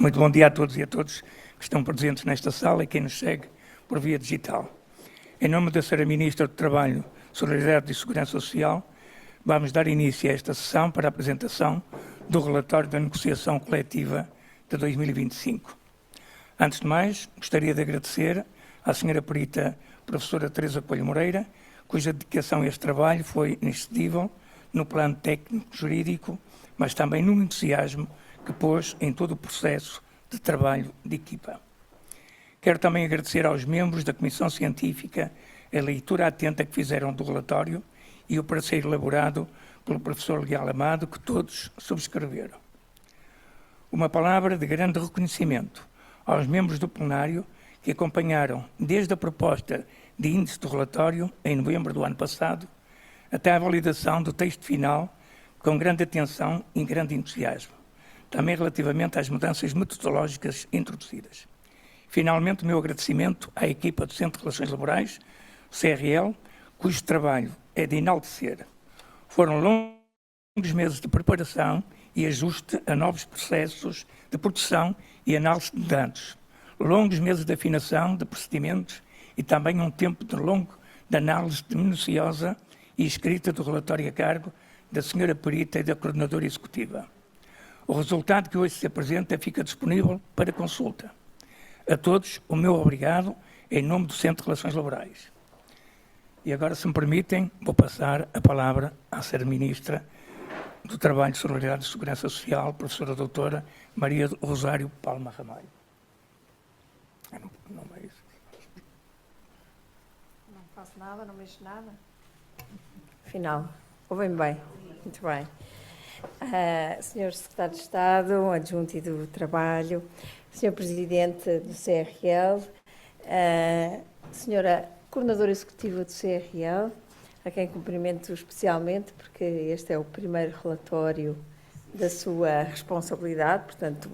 Muito bom dia a todos e a todos que estão presentes nesta sala e quem nos segue por via digital. Em nome da Sra. Ministra do Trabalho, Solidariedade e Segurança Social, vamos dar início a esta sessão para a apresentação do relatório da negociação coletiva de 2025. Antes de mais, gostaria de agradecer à Sra. Perita Professora Teresa Coelho Moreira, cuja dedicação a este trabalho foi inexcedível no plano técnico-jurídico, mas também no entusiasmo que pôs em todo o processo de trabalho de equipa. Quero também agradecer aos membros da Comissão Científica a leitura atenta que fizeram do relatório e o parecer elaborado pelo professor Leal Amado, que todos subscreveram. Uma palavra de grande reconhecimento aos membros do plenário que acompanharam desde a proposta de índice do relatório, em novembro do ano passado, até a validação do texto final, com grande atenção e grande entusiasmo, também relativamente às mudanças metodológicas introduzidas. Finalmente, o meu agradecimento à equipa do Centro de Relações Laborais, CRL, cujo trabalho é de enaltecer. Foram longos meses de preparação e ajuste a novos processos de produção e análise de dados, longos meses de afinação de procedimentos e também um tempo longo de análise minuciosa e escrita do relatório a cargo da Sra. Perita e da Coordenadora Executiva. O resultado que hoje se apresenta fica disponível para consulta. A todos, o meu obrigado em nome do Centro de Relações Laborais. E agora, se me permitem, vou passar a palavra à Sra. Ministra do Trabalho, Solidariedade e Segurança Social, professora doutora Maria do Rosário Palma Ramalho. Não é isso. Não faço nada, não mexo nada. Afinal, ouvem bem, muito bem. Senhor Secretário de Estado, Adjunto e do Trabalho, Senhor Presidente do CRL, Senhora Coordenadora Executiva do CRL, a quem cumprimento especialmente, porque este é o primeiro relatório da sua responsabilidade, portanto,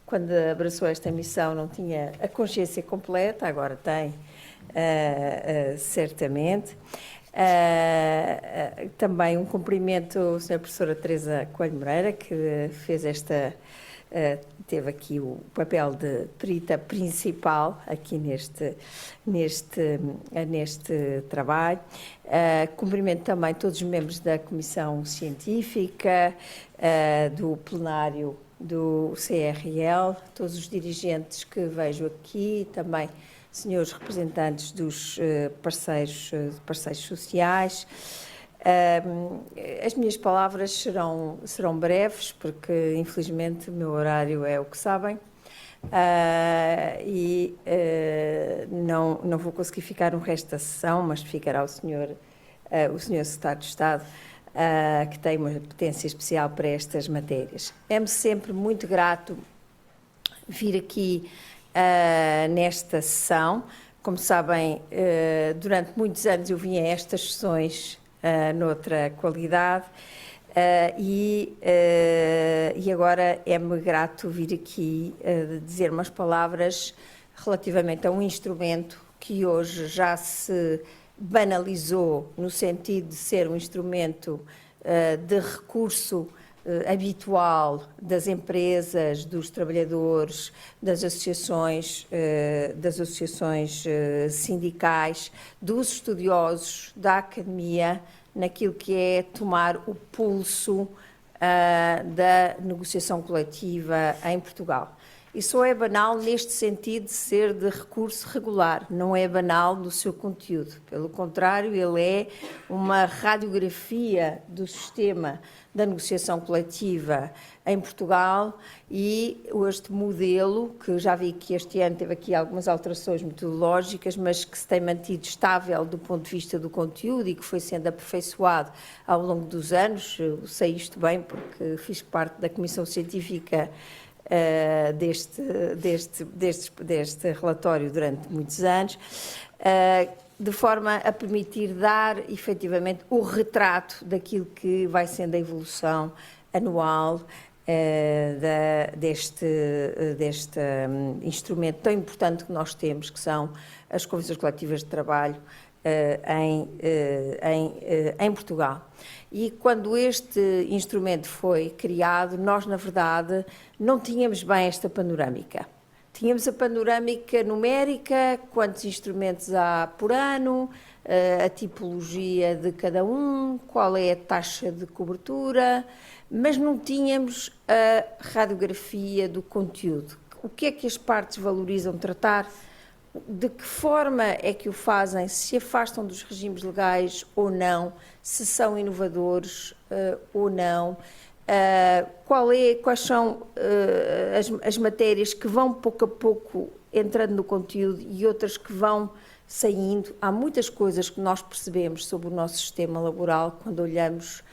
quando abraçou esta missão não tinha a consciência completa, agora tem, certamente. Também um cumprimento à Sra. Professora Teresa Coelho Moreira, que fez teve aqui o papel de perita principal aqui neste trabalho. Cumprimento também todos os membros da Comissão Científica, do plenário do CRL, todos os dirigentes que vejo aqui, também senhores representantes dos parceiros sociais. As minhas palavras serão breves, porque infelizmente o meu horário é o que sabem, não vou conseguir ficar no resto da sessão, mas ficará o senhor Secretário de Estado, que tem uma competência especial para estas matérias. É-me sempre muito grato vir aqui nesta sessão. Como sabem, durante muitos anos eu vinha a estas sessões noutra qualidade e agora é-me grato vir aqui dizer umas palavras relativamente a um instrumento que hoje já se banalizou no sentido de ser um instrumento de recurso habitual das empresas, dos trabalhadores, das associações sindicais, dos estudiosos, da academia, naquilo que é tomar o pulso da negociação coletiva em Portugal. E só é banal neste sentido de ser de recurso regular, não é banal no seu conteúdo. Pelo contrário, ele é uma radiografia do sistema da negociação coletiva em Portugal e este modelo, que já vi que este ano teve aqui algumas alterações metodológicas, mas que se tem mantido estável do ponto de vista do conteúdo e que foi sendo aperfeiçoado ao longo dos anos. Eu sei isto bem porque fiz parte da Comissão Científica deste relatório durante muitos anos, de forma a permitir dar efetivamente o retrato daquilo que vai sendo a evolução anual deste instrumento tão importante que nós temos, que são as convenções coletivas de trabalho em Portugal. E quando este instrumento foi criado, nós, na verdade, não tínhamos bem esta panorâmica. Tínhamos a panorâmica numérica, quantos instrumentos há por ano, a tipologia de cada um, qual é a taxa de cobertura, mas não tínhamos a radiografia do conteúdo. O que é que as partes valorizam tratar? De que forma é que o fazem? Se afastam dos regimes legais ou não? Se são inovadores ou não? Quais são as matérias que vão pouco a pouco entrando no conteúdo e outras que vão saindo? Há muitas coisas que nós percebemos sobre o nosso sistema laboral quando olhamos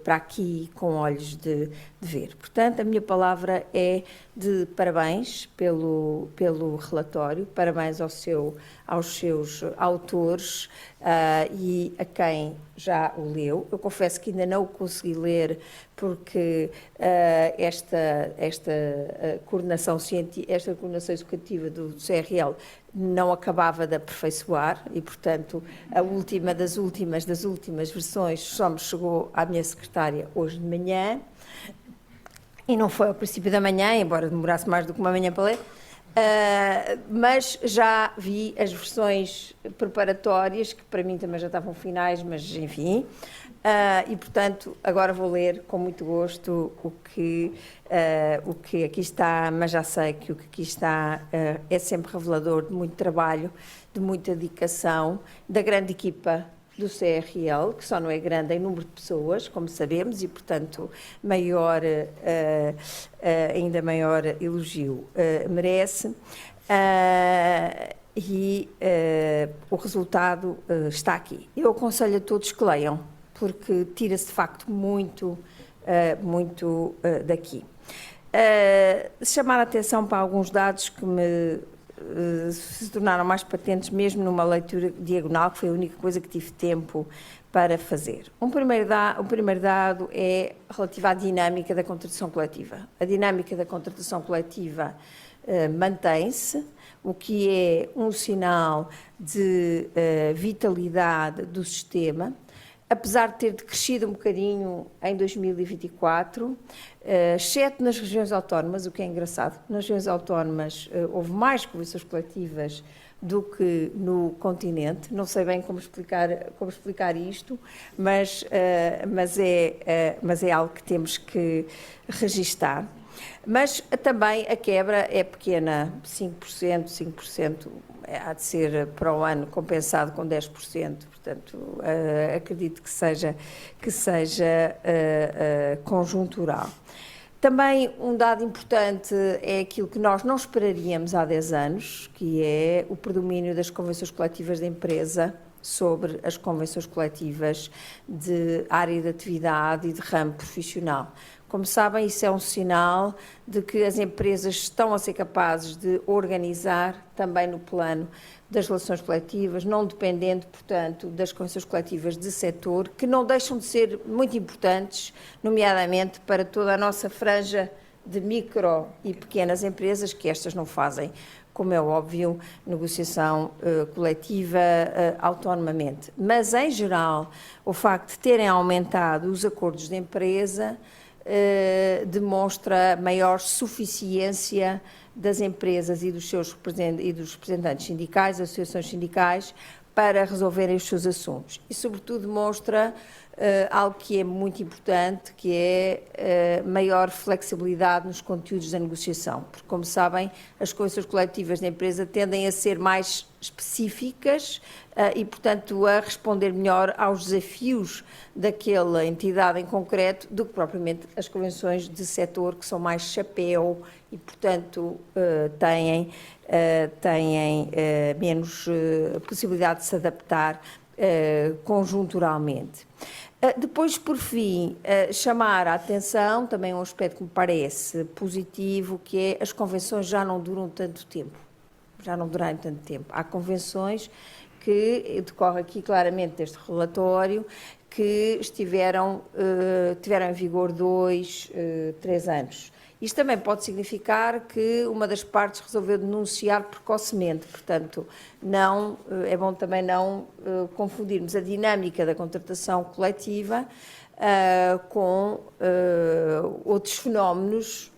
para aqui com olhos de ver. Portanto, a minha palavra é de parabéns pelo relatório, parabéns aos seus autores e a quem já o leu. Eu confesso que ainda não o consegui ler porque esta coordenação educativa do CRL não acabava de aperfeiçoar e, portanto, a última das últimas versões só me chegou à minha secretária hoje de manhã e não foi ao princípio da manhã, embora demorasse mais do que uma manhã para ler, mas já vi as versões preparatórias, que para mim também já estavam finais, mas enfim, e portanto agora vou ler com muito gosto o que aqui está, mas já sei que o que aqui está é sempre revelador de muito trabalho, de muita dedicação, da grande equipa do CRL, que só não é grande em número de pessoas, como sabemos, e, portanto, ainda maior elogio merece. O resultado está aqui. Eu aconselho a todos que leiam, porque tira-se, de facto, muito daqui. Chamar a atenção para alguns dados que se tornaram mais patentes mesmo numa leitura diagonal, que foi a única coisa que tive tempo para fazer. O primeiro dado é relativo à dinâmica da contratação coletiva. A dinâmica da contratação coletiva mantém-se, o que é um sinal de vitalidade do sistema, apesar de ter decrescido um bocadinho em 2024, exceto nas regiões autónomas, o que é engraçado. Nas regiões autónomas houve mais convenções coletivas do que no continente. Não sei bem como explicar isto, mas é algo que temos que registar. Mas também a quebra é pequena, 5% há de ser para o ano compensado com 10%, portanto, acredito que seja conjuntural. Também um dado importante é aquilo que nós não esperaríamos há 10 anos, que é o predomínio das convenções coletivas de empresa sobre as convenções coletivas de área de atividade e de ramo profissional. Como sabem, isso é um sinal de que as empresas estão a ser capazes de organizar também no plano das relações coletivas, não dependendo, portanto, das convenções coletivas de setor, que não deixam de ser muito importantes, nomeadamente para toda a nossa franja de micro e pequenas empresas, que estas não fazem, como é óbvio, negociação coletiva autonomamente. Mas, em geral, o facto de terem aumentado os acordos de empresa demonstra maior suficiência das empresas e dos representantes sindicais, associações sindicais, para resolverem os seus assuntos. E, sobretudo, demonstra algo que é muito importante, que é maior flexibilidade nos conteúdos da negociação. Porque, como sabem, as convenções coletivas da empresa tendem a ser mais específicas e, portanto, a responder melhor aos desafios daquela entidade em concreto do que propriamente as convenções de setor, que são mais chapéu e, portanto, têm menos possibilidade de se adaptar conjunturalmente. Depois, por fim, chamar a atenção, também um aspecto que me parece positivo, que é as convenções já não duram tanto tempo. Há convenções que, decorre aqui claramente deste relatório, que tiveram em vigor 2, 3 anos. Isto também pode significar que uma das partes resolveu denunciar precocemente, portanto, é bom também não confundirmos a dinâmica da contratação coletiva com outros fenómenos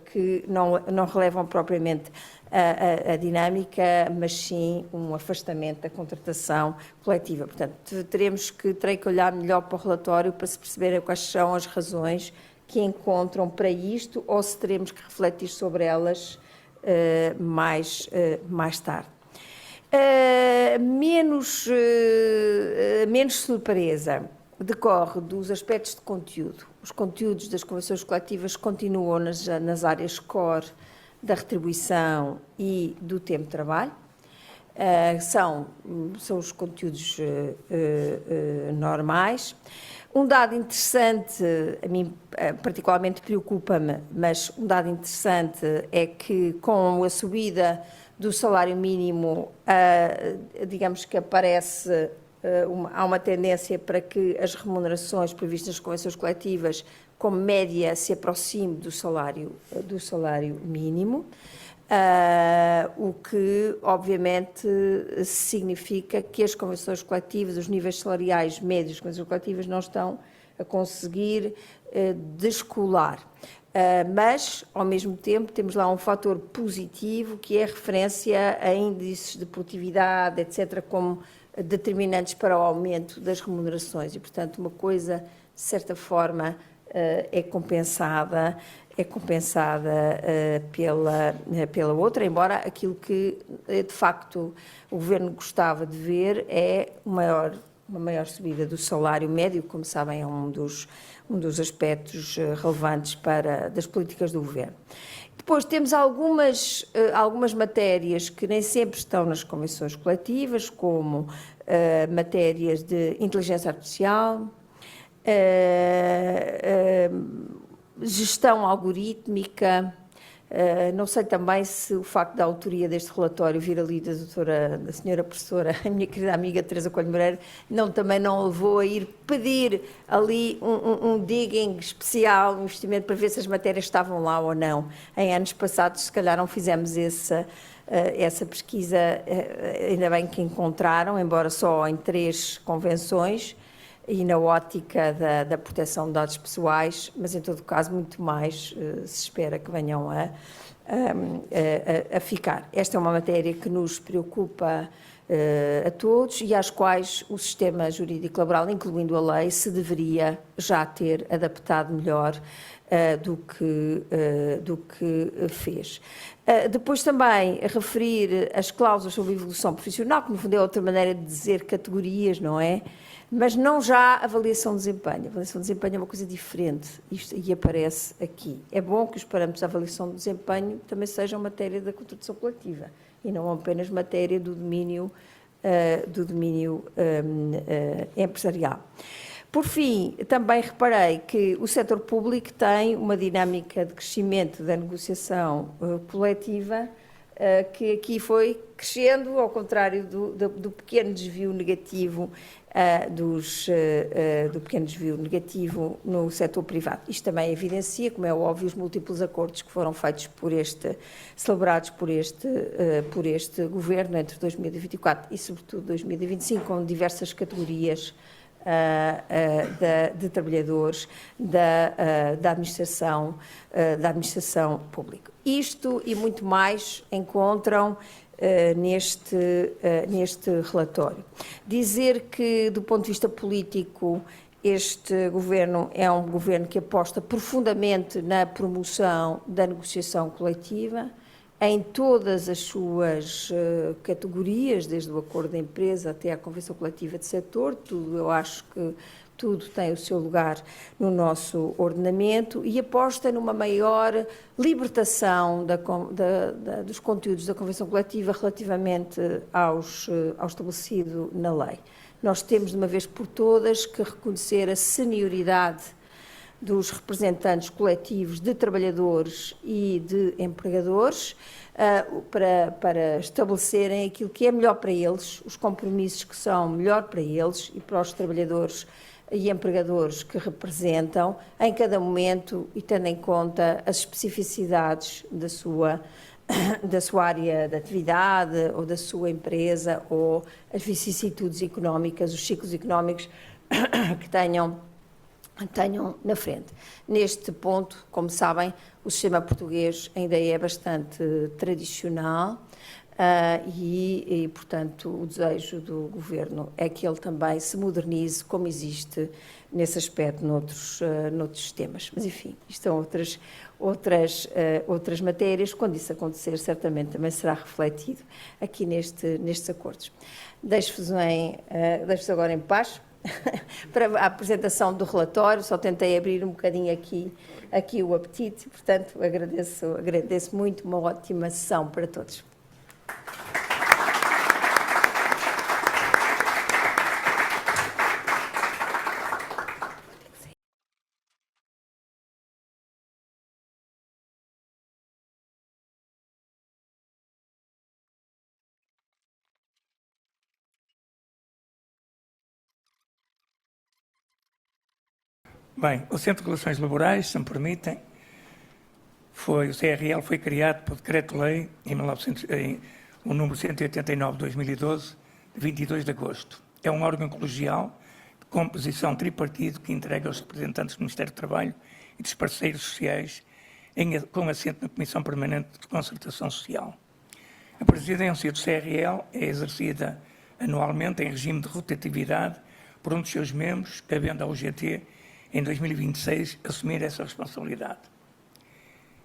que não relevam propriamente a dinâmica, mas sim um afastamento da contratação coletiva. Portanto, terei que olhar melhor para o relatório para se perceber quais são as razões que encontram para isto ou se teremos que refletir sobre elas mais tarde. Menos surpresa decorre dos aspectos de conteúdo. Os conteúdos das convenções coletivas continuam nas áreas core da retribuição e do tempo de trabalho. São os conteúdos normais. Um dado interessante, a mim particularmente preocupa-me, mas um dado interessante é que com a subida do salário mínimo, digamos que aparece, há uma tendência para que as remunerações previstas nas convenções coletivas, como média, se aproxime do salário mínimo. O que, obviamente, significa que as convenções coletivas, os níveis salariais médios das convenções coletivas não estão a conseguir descolar. Mas, ao mesmo tempo, temos lá um fator positivo, que é a referência a índices de produtividade, etc., como determinantes para o aumento das remunerações. E, portanto, uma coisa, de certa forma, é compensada pela outra, embora aquilo que, de facto, o Governo gostava de ver é uma maior subida do salário médio, como sabem, é um dos aspectos relevantes das políticas do Governo. Depois temos algumas matérias que nem sempre estão nas convenções coletivas, como matérias de inteligência artificial, gestão algorítmica. Não sei também se o facto da autoria deste relatório vir ali da senhora professora, a minha querida amiga Teresa Coelho Moreira, também não levou a ir pedir ali um digging especial, um investimento para ver se as matérias estavam lá ou não. Em anos passados, se calhar não fizemos essa pesquisa, ainda bem que encontraram, embora só em 3 convenções, e na ótica da proteção de dados pessoais, mas em todo caso muito mais se espera que venham a ficar. Esta é uma matéria que nos preocupa a todos e às quais o sistema jurídico laboral, incluindo a lei, se deveria já ter adaptado melhor do que fez. Depois também referir as cláusulas sobre evolução profissional, que no fundo é outra maneira de dizer categorias, não é? Mas não já avaliação de desempenho. A avaliação de desempenho é uma coisa diferente e aparece aqui. É bom que os parâmetros da avaliação de desempenho também sejam matéria da contratação coletiva e não apenas matéria do domínio empresarial. Por fim, também reparei que o setor público tem uma dinâmica de crescimento da negociação coletiva que aqui foi crescendo, ao contrário do pequeno desvio negativo do pequeno desvio negativo no setor privado. Isto também evidencia, como é óbvio, os múltiplos acordos que foram feitos celebrados por este Governo entre 2024 e, sobretudo, 2025, com diversas categorias de trabalhadores da administração pública. Isto e muito mais encontram neste relatório. Dizer que, do ponto de vista político, este Governo é um Governo que aposta profundamente na promoção da negociação coletiva, em todas as suas categorias, desde o acordo de empresa até à convenção coletiva de setor, eu acho que tudo tem o seu lugar no nosso ordenamento e aposta numa maior libertação dos conteúdos da convenção coletiva relativamente ao estabelecido na lei. Nós temos, de uma vez por todas, que reconhecer a senioridade dos representantes coletivos de trabalhadores e de empregadores para estabelecerem aquilo que é melhor para eles, os compromissos que são melhor para eles e para os trabalhadores e empregadores que representam em cada momento e tendo em conta as especificidades da sua área de atividade ou da sua empresa ou as vicissitudes económicas, os ciclos económicos que tenham na frente. Neste ponto, como sabem, o sistema português ainda é bastante tradicional e, portanto, o desejo do Governo é que ele também se modernize, como existe nesse aspecto noutros sistemas. Mas, enfim, isto são outras matérias. Quando isso acontecer, certamente também será refletido aqui nestes acordos. Deixo-vos agora em paz para a apresentação do relatório. Só tentei abrir um bocadinho aqui o apetite, portanto, agradeço muito, uma ótima sessão para todos. Bem, o Centro de Relações Laborais, se me permitem, o CRL foi criado por Decreto-Lei o número 189 de 2012, de 22 de agosto. É um órgão colegial de composição tripartido que entrega aos representantes do Ministério do Trabalho e dos parceiros sociais, com assento na Comissão Permanente de Concertação Social. A presidência do CRL é exercida anualmente em regime de rotatividade por um dos seus membros, cabendo ao UGT, em 2026, assumir essa responsabilidade.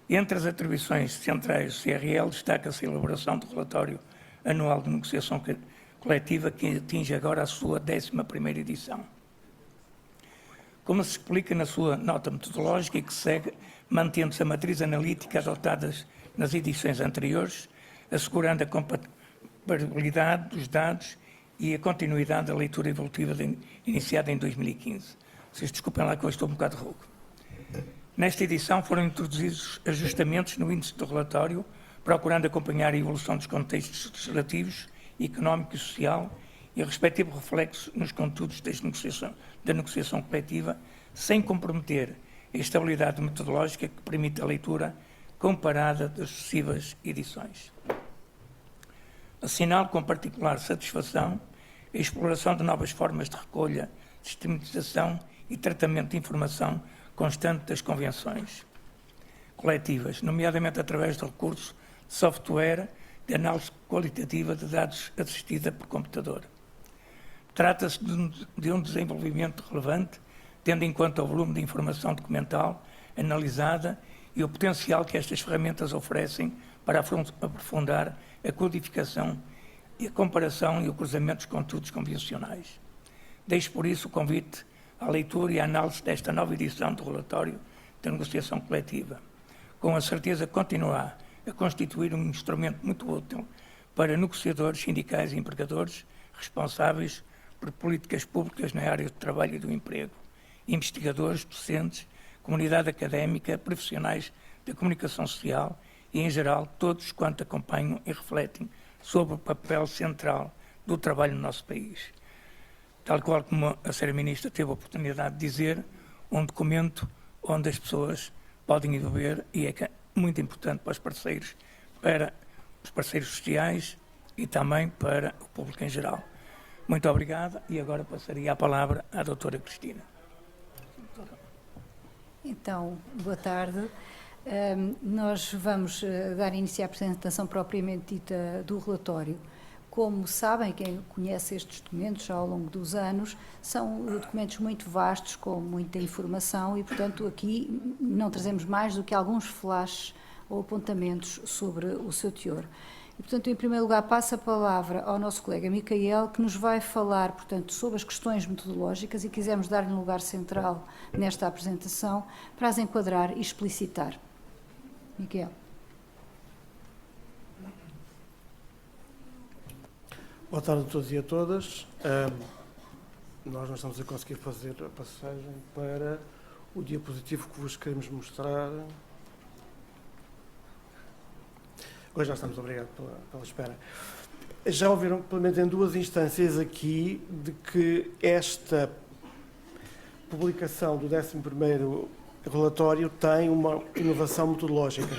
Entre as atribuições centrais do CRL, destaca-se a elaboração do relatório anual de negociação coletiva, que atinge agora a sua 11ª edição. Como se explica na sua nota metodológica e que segue, mantendo-se a matriz analítica adotada nas edições anteriores, assegurando a compatibilidade dos dados e a continuidade da leitura evolutiva iniciada em 2015. Vocês desculpem lá que eu estou um bocado rouco. Nesta edição foram introduzidos ajustamentos no índice do relatório, procurando acompanhar a evolução dos contextos legislativos, económico e social e o respectivo reflexo nos conteúdos da negociação coletiva, sem comprometer a estabilidade metodológica que permite a leitura comparada das sucessivas edições. Assinalo com particular satisfação a exploração de novas formas de recolha, sistematização e tratamento de informação constante das convenções coletivas, nomeadamente através do recurso de software de análise qualitativa de dados assistida por computador. Trata-se de um desenvolvimento relevante, tendo em conta o volume de informação documental analisada e o potencial que estas ferramentas oferecem para aprofundar a codificação e a comparação e o cruzamento dos conteúdos convencionais. Deixo por isso o convite à leitura e à análise desta nova edição do relatório da negociação coletiva. Com a certeza que continuará a constituir um instrumento muito útil para negociadores, sindicais e empregadores responsáveis por políticas públicas na área do trabalho e do emprego, investigadores, docentes, comunidade académica, profissionais da comunicação social e, em geral, todos quanto acompanham e refletem sobre o papel central do trabalho no nosso país. Tal qual como a Sra. Ministra teve a oportunidade de dizer, um documento onde as pessoas podem ir ver e é muito importante para os parceiros sociais e também para o público em geral. Muito obrigado e agora passaria a palavra à doutora Cristina. Então, boa tarde. Nós vamos dar início à apresentação propriamente dita do relatório. Como sabem, quem conhece estes documentos ao longo dos anos, são documentos muito vastos, com muita informação e, portanto, aqui não trazemos mais do que alguns flashes ou apontamentos sobre o seu teor. E, portanto, em primeiro lugar, passo a palavra ao nosso colega Micael, que nos vai falar, portanto, sobre as questões metodológicas e quisermos dar-lhe um lugar central nesta apresentação para as enquadrar e explicitar. Micael. Boa tarde a todos e a todas. Nós não estamos a conseguir fazer a passagem para o diapositivo que vos queremos mostrar. Hoje já estamos, obrigado pela espera. Já ouviram, pelo menos em duas instâncias aqui, de que esta publicação do 11º relatório tem uma inovação metodológica.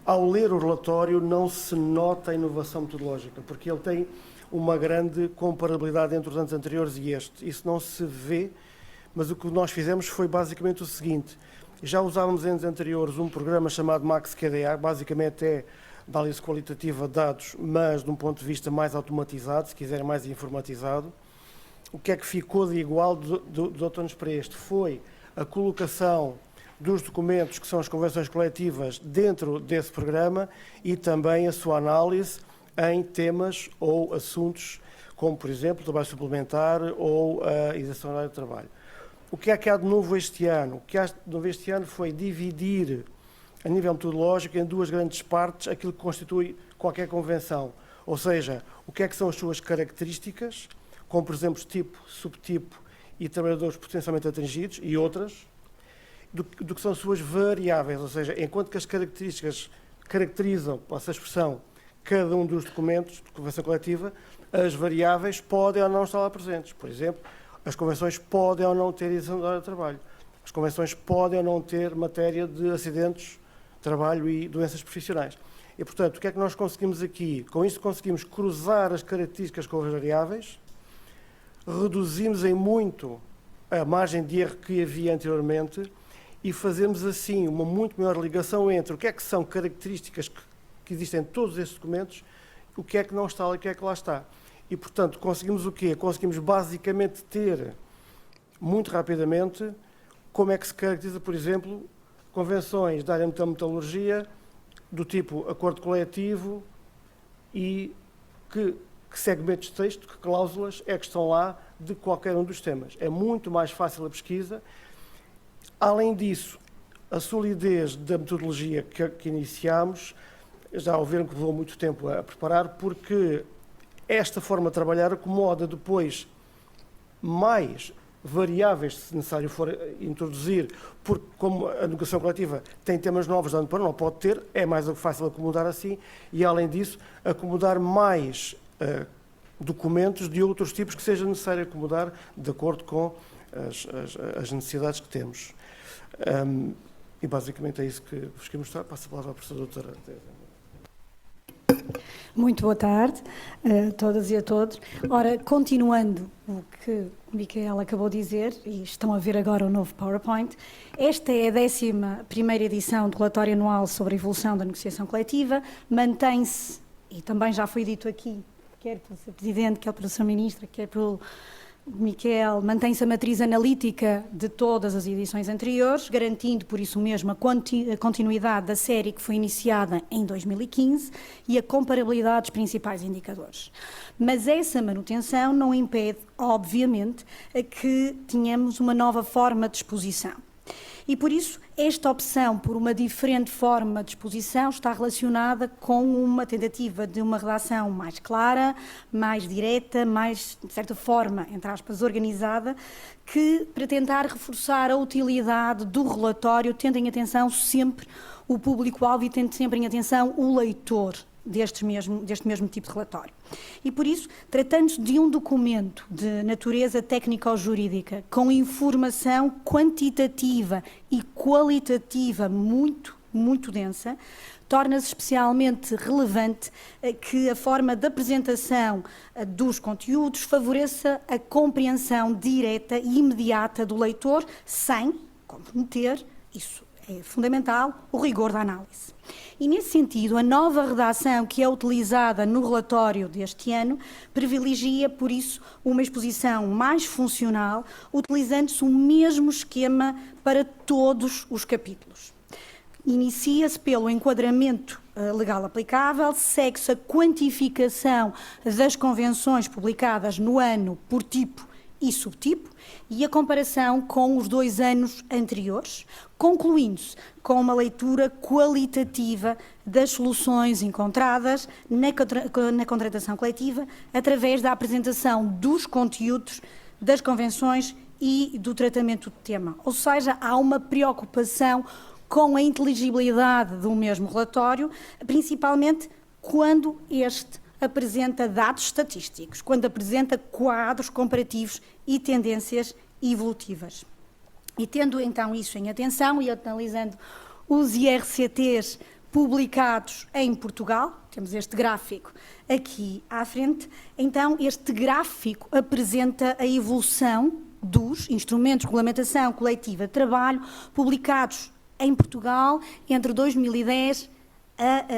Ao ler o relatório não se nota a inovação metodológica, porque ele tem uma grande comparabilidade entre os anos anteriores e este. Isso não se vê, mas o que nós fizemos foi basicamente o seguinte: já usávamos em anos anteriores um programa chamado MaxQDA, basicamente é análise qualitativa de dados, mas de um ponto de vista mais automatizado, se quiserem mais informatizado. O que é que ficou de igual dos outros anos para este? Foi a colocação dos documentos que são as convenções coletivas dentro desse programa e também a sua análise em temas ou assuntos como, por exemplo, trabalho suplementar ou a isenção horária de trabalho. O que é que há de novo este ano? O que há de novo este ano foi dividir, a nível metodológico, em duas grandes partes aquilo que constitui qualquer convenção. Ou seja, o que é que são as suas características, como, por exemplo, tipo, subtipo e trabalhadores potencialmente atingidos, e outras, do que são as suas variáveis, ou seja, enquanto que as características caracterizam, passa a expressão, cada um dos documentos de convenção coletiva, as variáveis podem ou não estar lá presentes. Por exemplo, as convenções podem ou não ter isenção de hora de trabalho. As convenções podem ou não ter matéria de acidentes, trabalho e doenças profissionais. E, portanto, o que é que nós conseguimos aqui? Com isto conseguimos cruzar as características com as variáveis, reduzimos em muito a margem de erro que havia anteriormente e fazemos assim uma muito maior ligação entre o que é que são características que existem em todos estes documentos, o que é que não está e o que é que lá está. E, portanto, conseguimos o quê? Conseguimos basicamente ter, muito rapidamente, como é que se caracteriza, por exemplo, convenções da área da metalurgia, do tipo acordo coletivo e que segmentos de texto, que cláusulas é que estão lá de qualquer um dos temas. É muito mais fácil a pesquisa. Além disso, a solidez da metodologia que iniciámos, já ouviram que levou muito tempo a preparar, porque esta forma de trabalhar acomoda depois mais variáveis, se necessário for introduzir, porque como a negociação coletiva tem temas novos de ano para ano, não pode ter, é mais fácil acomodar assim, e além disso, acomodar mais documentos de outros tipos que seja necessário acomodar de acordo com as necessidades que temos. E basicamente é isso que vos quero mostrar. Passo a palavra à professora doutora. Muito boa tarde a todas e a todos. Ora, continuando o que o Micael acabou de dizer, e estão a ver agora o novo PowerPoint, esta é a 11ª edição do relatório anual sobre a evolução da negociação coletiva. Mantém-se, e também já foi dito aqui, quer pelo Sr. Presidente, quer pelo Sr. Ministro, quer pelo Micael, mantém-se a matriz analítica de todas as edições anteriores, garantindo por isso mesmo a continuidade da série que foi iniciada em 2015 e a comparabilidade dos principais indicadores. Mas essa manutenção não impede, obviamente, que tenhamos uma nova forma de exposição. E por isso, esta opção por uma diferente forma de exposição está relacionada com uma tentativa de uma redação mais clara, mais direta, mais, de certa forma, entre aspas, organizada, que para tentar reforçar a utilidade do relatório, tendo em atenção sempre o público-alvo e tendo sempre em atenção o leitor deste mesmo tipo de relatório. E por isso, tratando-se de um documento de natureza técnico-jurídica com informação quantitativa e qualitativa muito densa, torna-se especialmente relevante que a forma de apresentação dos conteúdos favoreça a compreensão direta e imediata do leitor, sem comprometer, isso é fundamental, o rigor da análise. E, nesse sentido, a nova redação que é utilizada no relatório deste ano privilegia, por isso, uma exposição mais funcional, utilizando-se o mesmo esquema para todos os capítulos. Inicia-se pelo enquadramento legal aplicável, segue-se a quantificação das convenções publicadas no ano por tipo e subtipo e a comparação com os 2 anos anteriores, concluindo-se com uma leitura qualitativa das soluções encontradas na contratação coletiva através da apresentação dos conteúdos das convenções e do tratamento do tema. Ou seja, há uma preocupação com a inteligibilidade do mesmo relatório, principalmente quando este apresenta dados estatísticos, quando apresenta quadros comparativos e tendências evolutivas. E tendo então isso em atenção e analisando os IRCTs publicados em Portugal, temos este gráfico aqui à frente, então este gráfico apresenta a evolução dos instrumentos de regulamentação coletiva de trabalho publicados em Portugal entre 2010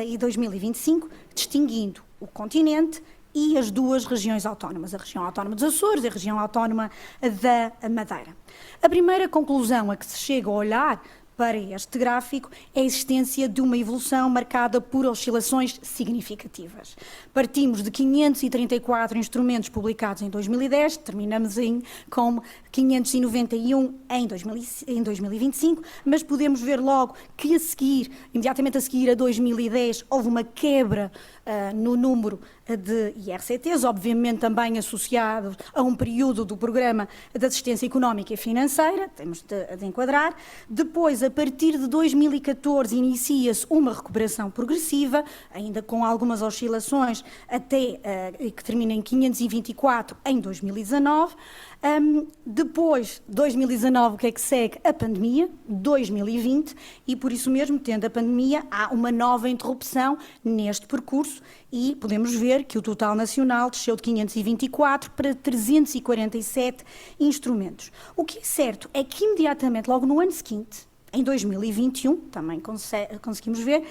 e 2025, distinguindo o continente e as duas regiões autónomas, a região autónoma dos Açores e a região autónoma da Madeira. A primeira conclusão a que se chega a olhar para este gráfico é a existência de uma evolução marcada por oscilações significativas. Partimos de 534 instrumentos publicados em 2010, terminamos com 591 em 2025, mas podemos ver logo que imediatamente a seguir a 2010, houve uma quebra no número de IRCTs, obviamente também associado a um período do Programa de Assistência Económica e Financeira, temos de enquadrar. Depois, a partir de 2014, inicia-se uma recuperação progressiva, ainda com algumas oscilações, até que termina em 524 em 2019. Depois, 2019, o que é que segue? A pandemia, 2020, e por isso mesmo, tendo a pandemia, há uma nova interrupção neste percurso e podemos ver que o total nacional desceu de 524 para 347 instrumentos. O que é certo é que imediatamente, logo no ano seguinte, em 2021, também conseguimos ver,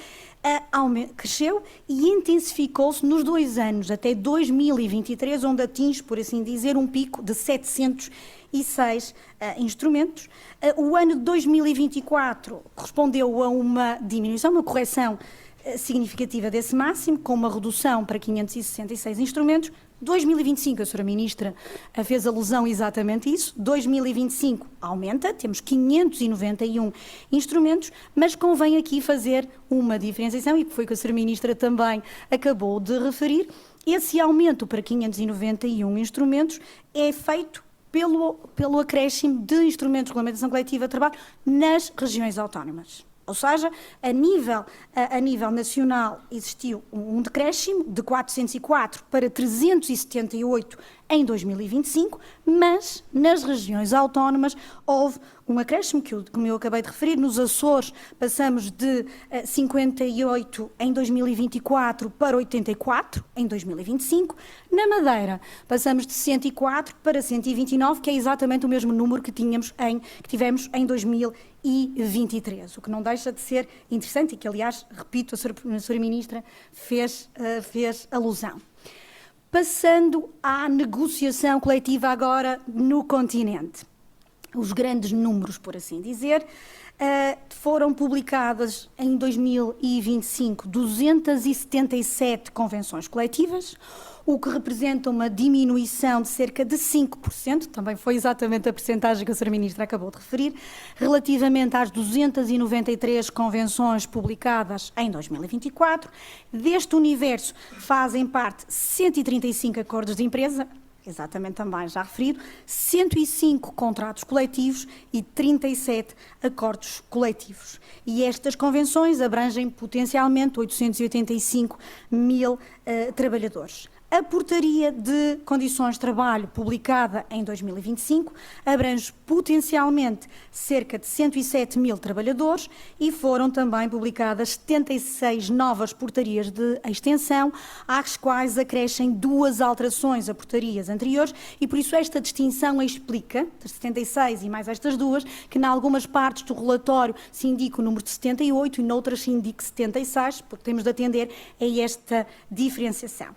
cresceu e intensificou-se nos 2 anos, até 2023, onde atinge, por assim dizer, um pico de 706 instrumentos. O ano de 2024 correspondeu a uma diminuição, uma correção significativa desse máximo, com uma redução para 566 instrumentos. 2025, a Sra. Ministra fez alusão exatamente a isso, 2025 aumenta, temos 591 instrumentos, mas convém aqui fazer uma diferenciação, e que foi o que a Sra. Ministra também acabou de referir. Esse aumento para 591 instrumentos é feito pelo acréscimo de instrumentos de regulamentação coletiva de trabalho nas regiões autónomas. Ou seja, a nível nacional existiu um decréscimo de 404 para 378 em 2025, mas nas regiões autónomas houve um acréscimo, como eu acabei de referir. Nos Açores passamos de 58 em 2024 para 84 em 2025. Na Madeira passamos de 104 para 129, que é exatamente o mesmo número que tivemos em 2023, o que não deixa de ser interessante e que, aliás, repito, a Sra. Ministra fez alusão. Passando à negociação coletiva agora no continente. Os grandes números, por assim dizer, foram publicadas em 2025 277 convenções coletivas, o que representa uma diminuição de cerca de 5%, também foi exatamente a percentagem que a Sra. Ministra acabou de referir, relativamente às 293 convenções publicadas em 2024. Deste universo fazem parte 135 acordos de empresa, exatamente também já referido, 105 contratos coletivos e 37 acordos coletivos. E estas convenções abrangem potencialmente 885 mil trabalhadores. A portaria de condições de trabalho publicada em 2025 abrange potencialmente cerca de 107 mil trabalhadores e foram também publicadas 76 novas portarias de extensão, às quais acrescem 2 alterações a portarias anteriores, e por isso esta distinção explica, de 76 e mais estas 2, que em algumas partes do relatório se indica o número de 78 e noutras se indica 76, porque temos de atender a esta diferenciação.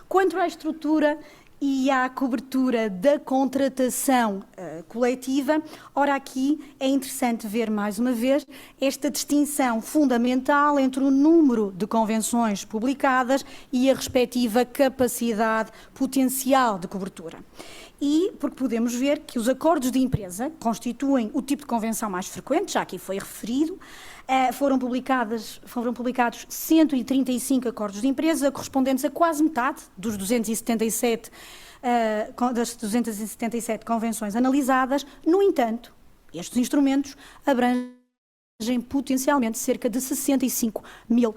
Quanto à estrutura e à cobertura da contratação coletiva, ora aqui é interessante ver mais uma vez esta distinção fundamental entre o número de convenções publicadas e a respectiva capacidade potencial de cobertura. E porque podemos ver que os acordos de empresa constituem o tipo de convenção mais frequente, já aqui foi referido. Foram publicados 135 acordos de empresa, correspondentes a quase metade das 277 convenções analisadas. No entanto, estes instrumentos abrangem potencialmente cerca de 65 mil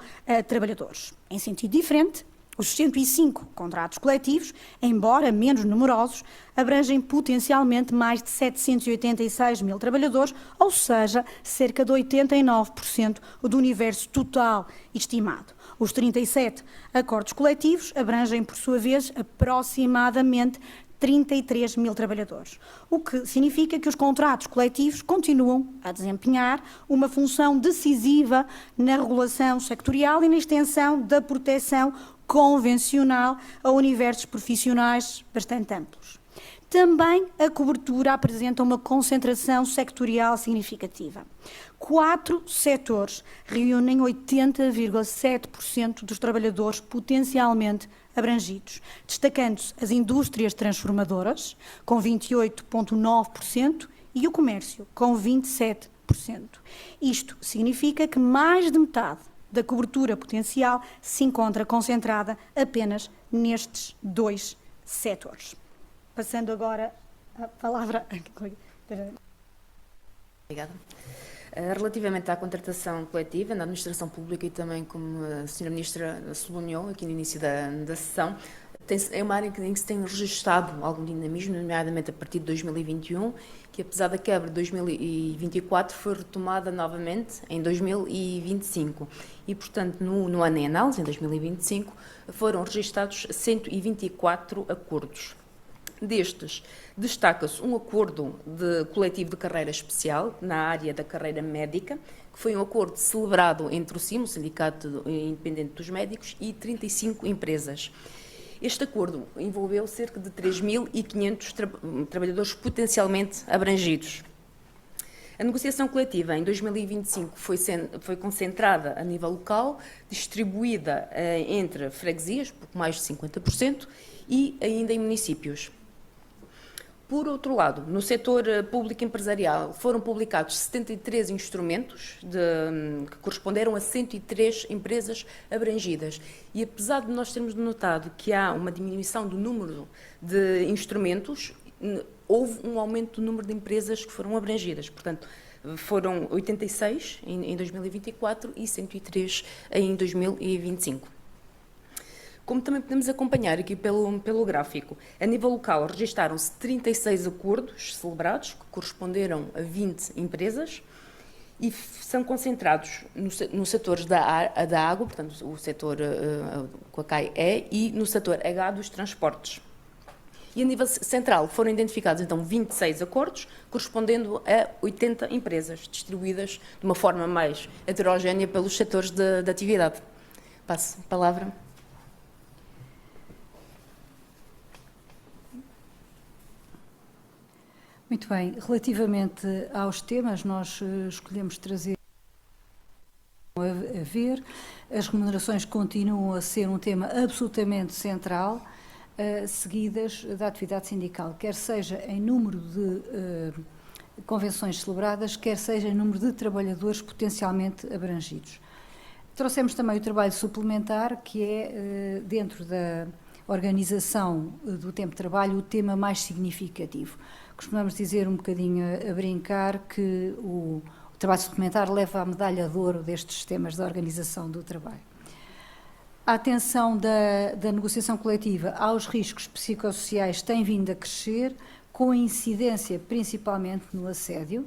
trabalhadores. Em sentido diferente, Os 105 contratos coletivos, embora menos numerosos, abrangem potencialmente mais de 786 mil trabalhadores, ou seja, cerca de 89% do universo total estimado. Os 37 acordos coletivos abrangem, por sua vez, aproximadamente 33 mil trabalhadores, o que significa que os contratos coletivos continuam a desempenhar uma função decisiva na regulação sectorial e na extensão da proteção convencional a universos profissionais bastante amplos. Também a cobertura apresenta uma concentração sectorial significativa. 4 setores reúnem 80,7% dos trabalhadores potencialmente abrangidos, destacando-se as indústrias transformadoras, com 28,9%, e o comércio, com 27%. Isto significa que mais de metade da cobertura potencial se encontra concentrada apenas nestes 2 setores. Passando agora a palavra. Obrigada. Relativamente à contratação coletiva na administração pública e também, como a Sra. Ministra sublinhou aqui no início da sessão, é uma área em que se tem registrado algum dinamismo, nomeadamente a partir de 2021, que apesar da quebra de 2024 foi retomada novamente em 2025. E, portanto, no ano em análise, em 2025, foram registrados 124 acordos. Destes, destaca-se um acordo coletivo de carreira especial na área da carreira médica, que foi um acordo celebrado entre o CIM, o Sindicato Independente dos Médicos, e 35 empresas. Este acordo envolveu cerca de 3.500 trabalhadores potencialmente abrangidos. A negociação coletiva em 2025 foi concentrada a nível local, distribuída entre freguesias, pouco mais de 50%, e ainda em municípios. Por outro lado, no setor público empresarial foram publicados 73 instrumentos que corresponderam a 103 empresas abrangidas. E apesar de nós termos notado que há uma diminuição do número de instrumentos, houve um aumento do número de empresas que foram abrangidas. Portanto, foram 86 em 2024 e 103 em 2025. Como também podemos acompanhar aqui pelo gráfico, a nível local registaram-se 36 acordos celebrados, que corresponderam a 20 empresas, e são concentrados nos setores da água, portanto, o setor com a CAI e no setor H dos transportes. E a nível central foram identificados, então, 26 acordos, correspondendo a 80 empresas, distribuídas de uma forma mais heterogénea pelos setores de atividade. Passo a palavra. Muito bem. Relativamente aos temas, nós escolhemos trazer a ver. As remunerações continuam a ser um tema absolutamente central, seguidas da atividade sindical, quer seja em número de convenções celebradas, quer seja em número de trabalhadores potencialmente abrangidos. Trouxemos também o trabalho suplementar, que é, dentro da organização do tempo de trabalho, o tema mais significativo. Costumamos dizer um bocadinho a brincar que o trabalho suplementar leva a medalha de ouro destes sistemas de organização do trabalho. A atenção da negociação coletiva aos riscos psicossociais tem vindo a crescer, com incidência principalmente no assédio.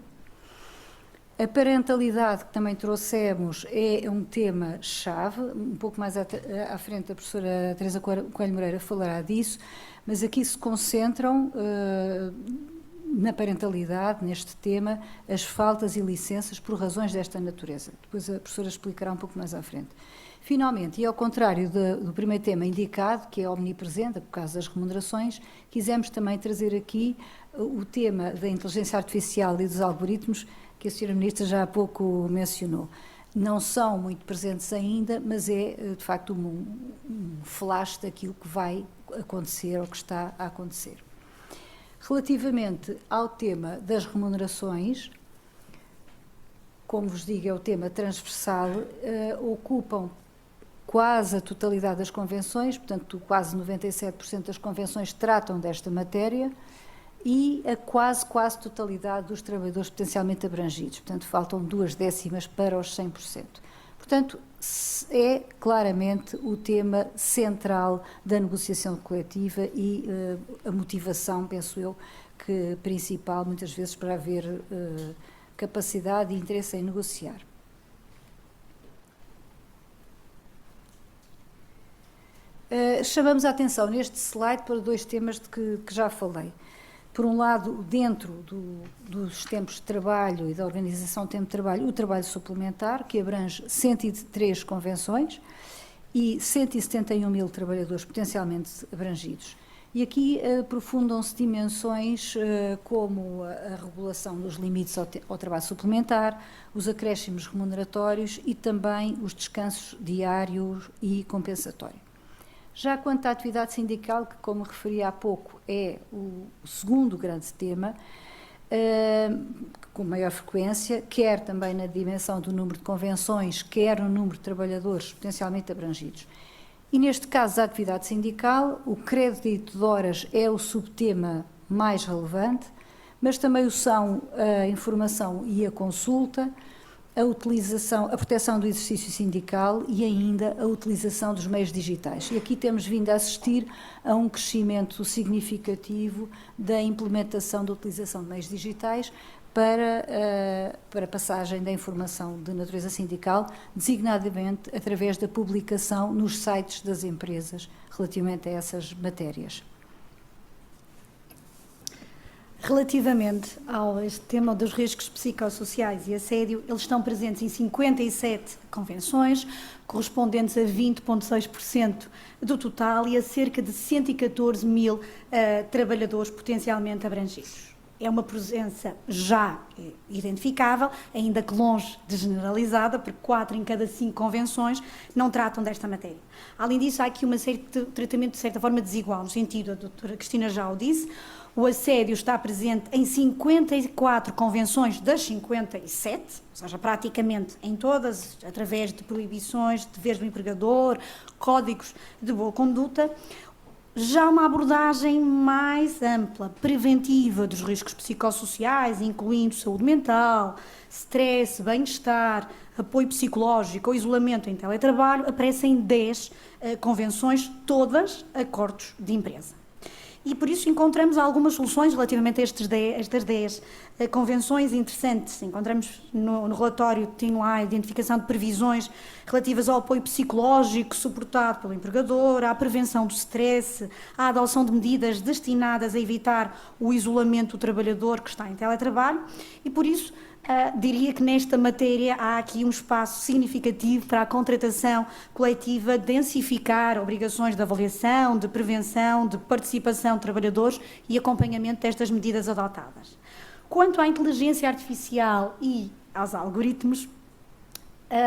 A parentalidade que também trouxemos é um tema-chave, um pouco mais à frente a professora Teresa Coelho Moreira falará disso, mas aqui se concentram na parentalidade, neste tema, as faltas e licenças por razões desta natureza. Depois a professora explicará um pouco mais à frente. Finalmente, e ao contrário do primeiro tema indicado, que é omnipresente, por causa das remunerações, quisemos também trazer aqui o tema da inteligência artificial e dos algoritmos, que a Sra. Ministra já há pouco mencionou. Não são muito presentes ainda, mas é, de facto, um flash daquilo que vai acontecer ou que está a acontecer. Relativamente ao tema das remunerações, como vos digo, é o tema transversal, ocupam quase a totalidade das convenções, portanto, quase 97% das convenções tratam desta matéria, e a quase totalidade dos trabalhadores potencialmente abrangidos, portanto, faltam 2 décimas para os 100%. Portanto, é claramente o tema central da negociação coletiva e a motivação, penso eu, que principal, muitas vezes, para haver capacidade e interesse em negociar. Chamamos a atenção neste slide para dois temas de que já falei. Por um lado, dentro dos tempos de trabalho e da organização do tempo de trabalho, o trabalho suplementar, que abrange 103 convenções e 171 mil trabalhadores potencialmente abrangidos. E aqui aprofundam-se dimensões como a regulação dos limites ao trabalho suplementar, os acréscimos remuneratórios e também os descansos diários e compensatórios. Já quanto à atividade sindical, que, como referi há pouco, é o segundo grande tema, com maior frequência, quer também na dimensão do número de convenções, quer no número de trabalhadores potencialmente abrangidos. E neste caso da atividade sindical, o crédito de horas é o subtema mais relevante, mas também o são a informação e a consulta, a proteção do exercício sindical e ainda a utilização dos meios digitais. E aqui temos vindo a assistir a um crescimento significativo da implementação da utilização de meios digitais para a passagem da informação de natureza sindical, designadamente através da publicação nos sites das empresas relativamente a essas matérias. Relativamente ao este tema dos riscos psicossociais e assédio, eles estão presentes em 57 convenções, correspondentes a 20,6% do total e a cerca de 114 mil trabalhadores potencialmente abrangidos. É uma presença já identificável, ainda que longe de generalizada, porque 4 em cada 5 convenções não tratam desta matéria. Além disso, há aqui uma série de tratamento de certa forma desigual, no sentido, a doutora Cristina já o disse, o assédio está presente em 54 convenções das 57, ou seja, praticamente em todas, através de proibições, deveres do empregador, códigos de boa conduta. Já uma abordagem mais ampla, preventiva dos riscos psicossociais, incluindo saúde mental, stress, bem-estar, apoio psicológico ou isolamento em teletrabalho, aparecem 10 convenções, todas acordos de empresa. E por isso encontramos algumas soluções relativamente a estas 10 convenções interessantes. Encontramos no relatório, tem lá a identificação de previsões relativas ao apoio psicológico suportado pelo empregador, à prevenção do stress, à adoção de medidas destinadas a evitar o isolamento do trabalhador que está em teletrabalho e por isso diria que nesta matéria há aqui um espaço significativo para a contratação coletiva, densificar obrigações de avaliação, de prevenção, de participação de trabalhadores e acompanhamento destas medidas adotadas. Quanto à inteligência artificial e aos algoritmos,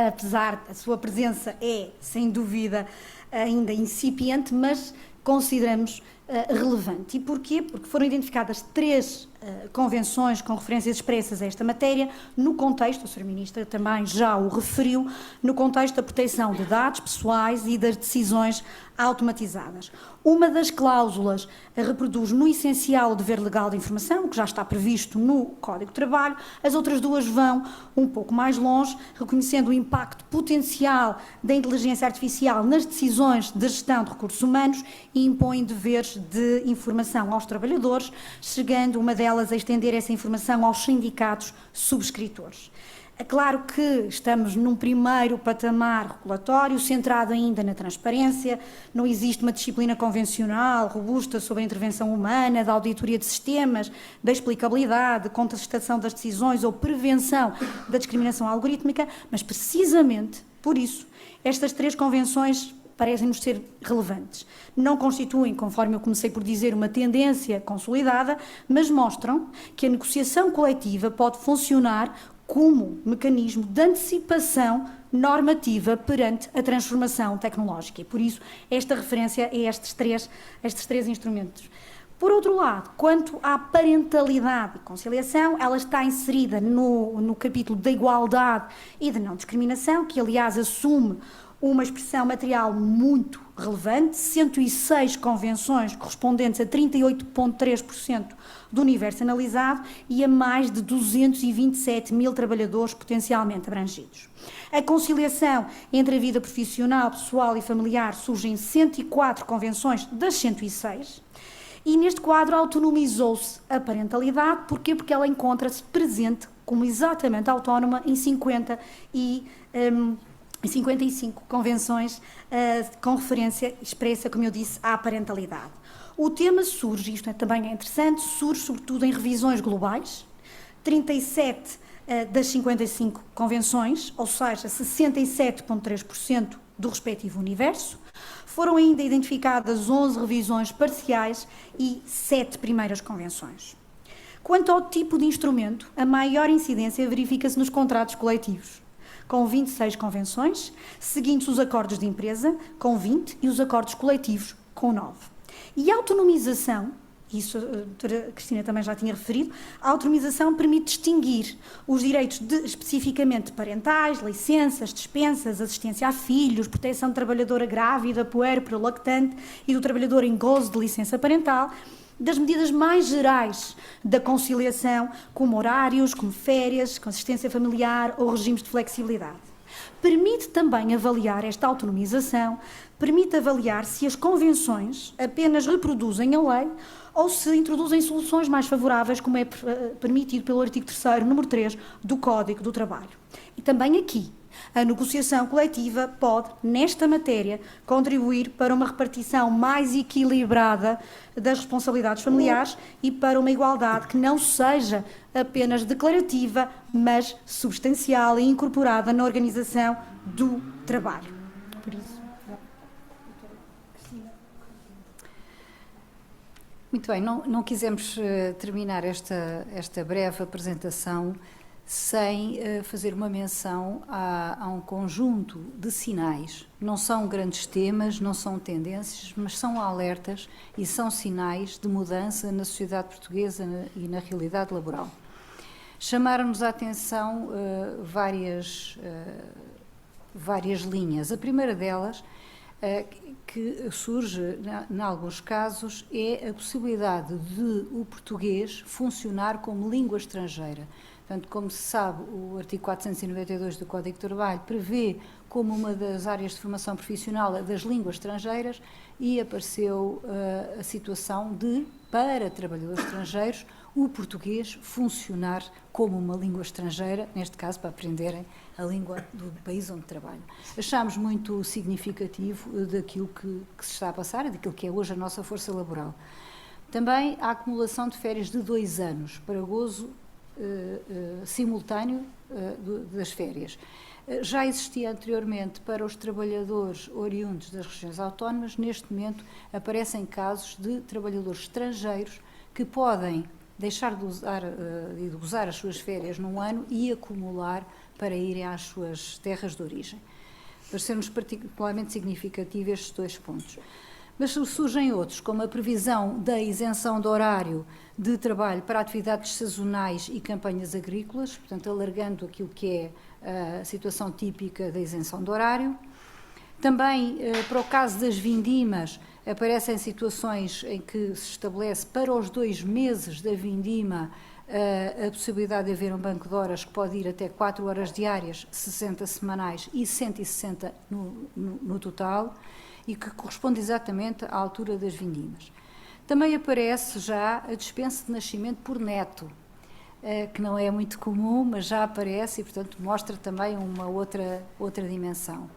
apesar da sua presença é, sem dúvida, ainda incipiente, mas consideramos relevante. E porquê? Porque foram identificadas 3 convenções com referências expressas a esta matéria, no contexto, a Sra. Ministra também já o referiu, no contexto da proteção de dados pessoais e das decisões automatizadas. Uma das cláusulas reproduz no essencial o dever legal de informação, que já está previsto no Código de Trabalho, as outras 2 vão um pouco mais longe, reconhecendo o impacto potencial da inteligência artificial nas decisões de gestão de recursos humanos e impõem deveres de informação aos trabalhadores, chegando uma delas a estender essa informação aos sindicatos subscritores. É claro que estamos num primeiro patamar regulatório, centrado ainda na transparência, não existe uma disciplina convencional, robusta sobre a intervenção humana, da auditoria de sistemas, da explicabilidade, contestação das decisões ou prevenção da discriminação algorítmica, mas precisamente por isso, estas 3 convenções parecem-nos ser relevantes. Não constituem, conforme eu comecei por dizer, uma tendência consolidada, mas mostram que a negociação coletiva pode funcionar como mecanismo de antecipação normativa perante a transformação tecnológica. E por isso, esta referência a estes três instrumentos. Por outro lado, quanto à parentalidade e conciliação, ela está inserida no capítulo da igualdade e da não discriminação, que aliás assume uma expressão material muito relevante, 106 convenções correspondentes a 38,3% do universo analisado e a mais de 227 mil trabalhadores potencialmente abrangidos. A conciliação entre a vida profissional, pessoal e familiar surge em 104 convenções das 106 e neste quadro autonomizou-se a parentalidade. Porquê? Porque ela encontra-se presente como exatamente autónoma em 55 convenções com referência expressa, como eu disse, à parentalidade. O tema surge, isto também é interessante, surge sobretudo em revisões globais, 37 das 55 convenções, ou seja, 67,3% do respectivo universo. Foram ainda identificadas 11 revisões parciais e 7 primeiras convenções. Quanto ao tipo de instrumento, a maior incidência verifica-se nos contratos coletivos, com 26 convenções, seguindo-se os acordos de empresa, com 20, e os acordos coletivos, com 9. E a autonomização, isso a doutora Cristina também já tinha referido, a autonomização permite distinguir os direitos especificamente parentais, licenças, dispensas, assistência a filhos, proteção de trabalhadora grávida, puérpera, lactante e do trabalhador em gozo de licença parental, das medidas mais gerais da conciliação, como horários, como férias, com assistência familiar ou regimes de flexibilidade. Permite também avaliar esta autonomização, permite avaliar se as convenções apenas reproduzem a lei ou se introduzem soluções mais favoráveis, como é permitido pelo artigo 3º, número 3, do Código do Trabalho. E também aqui, a negociação coletiva pode, nesta matéria, contribuir para uma repartição mais equilibrada das responsabilidades familiares e para uma igualdade que não seja apenas declarativa, mas substancial e incorporada na organização do trabalho. Por isso. Muito bem, não quisemos terminar esta breve apresentação sem fazer uma menção a um conjunto de sinais. Não são grandes temas, não são tendências, mas são alertas e são sinais de mudança na sociedade portuguesa e na realidade laboral. Chamaram-nos a atenção várias linhas. A primeira delas, que surge em alguns casos, é a possibilidade de o português funcionar como língua estrangeira. Portanto, como se sabe, o artigo 492 do Código do Trabalho prevê como uma das áreas de formação profissional das línguas estrangeiras e apareceu a situação de, para trabalhadores estrangeiros, o português funcionar como uma língua estrangeira, neste caso para aprenderem a língua do país onde trabalham. Achámos muito significativo daquilo que se está a passar, daquilo que é hoje a nossa força laboral. Também a acumulação de férias de 2 anos para gozo simultâneo das férias. Já existia anteriormente para os trabalhadores oriundos das regiões autónomas. Neste momento aparecem casos de trabalhadores estrangeiros que podem deixar de usar as suas férias num ano e acumular para irem às suas terras de origem. Pareceu-nos particularmente significativo estes 2 pontos. Mas surgem outros, como a previsão da isenção de horário de trabalho para atividades sazonais e campanhas agrícolas, portanto, alargando aquilo que é a situação típica da isenção de horário. Também, para o caso das vindimas, aparecem situações em que se estabelece para os 2 meses da vindima a possibilidade de haver um banco de horas que pode ir até 4 horas diárias, 60 semanais e 160 no total, e que corresponde exatamente à altura das vindimas. Também aparece já a dispensa de nascimento por neto, que não é muito comum, mas já aparece e, portanto, mostra também uma outra dimensão.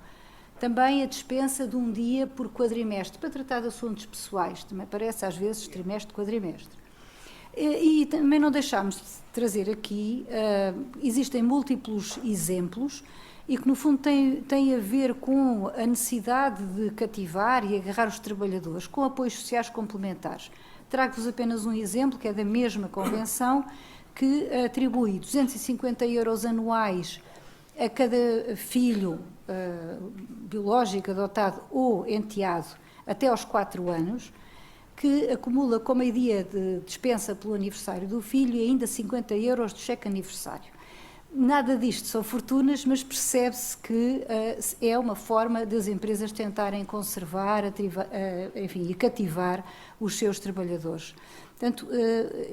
Também a dispensa de um dia por quadrimestre, para tratar de assuntos pessoais, também aparece às vezes trimestre, quadrimestre. E também não deixámos de trazer aqui, existem múltiplos exemplos, e que no fundo tem a ver com a necessidade de cativar e agarrar os trabalhadores com apoios sociais complementares. Trago-vos apenas um exemplo, que é da mesma convenção, que atribui 250 € anuais a cada filho biológico, adotado ou enteado até aos 4 anos, que acumula como a dia de dispensa pelo aniversário do filho e ainda 50 € de cheque aniversário. Nada disto são fortunas, mas percebe-se que é uma forma das empresas tentarem conservar, enfim, e cativar os seus trabalhadores. Portanto,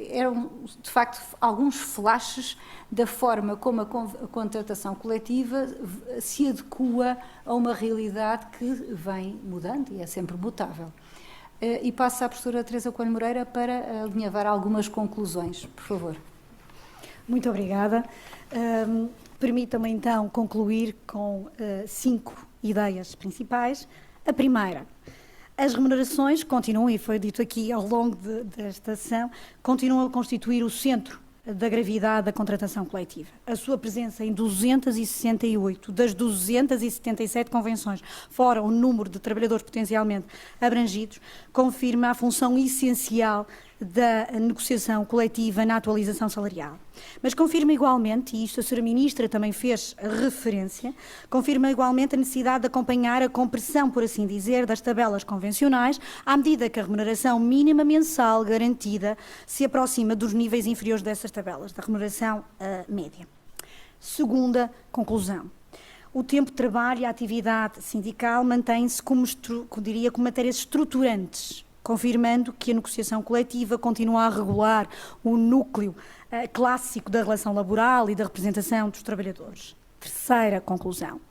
eram, de facto, alguns flashes da forma como a contratação coletiva se adequa a uma realidade que vem mudando e é sempre mutável. E passo à professora Teresa Coelho Moreira para alinhavar algumas conclusões, por favor. Muito obrigada. Permitam-me então concluir com 5 ideias principais. A primeira, as remunerações continuam, e foi dito aqui ao longo desta sessão, continuam a constituir o centro da gravidade da contratação coletiva. A sua presença em 268 das 277 convenções, fora o número de trabalhadores potencialmente abrangidos, confirma a função essencial da negociação coletiva na atualização salarial. Mas confirma igualmente, e isto a Sra. Ministra também fez referência, confirma igualmente a necessidade de acompanhar a compressão, por assim dizer, das tabelas convencionais, à medida que a remuneração mínima mensal garantida se aproxima dos níveis inferiores dessas tabelas, da remuneração média. Segunda conclusão. O tempo de trabalho e a atividade sindical mantém-se como matérias estruturantes, confirmando que a negociação coletiva continua a regular o núcleo clássico da relação laboral e da representação dos trabalhadores. Terceira conclusão.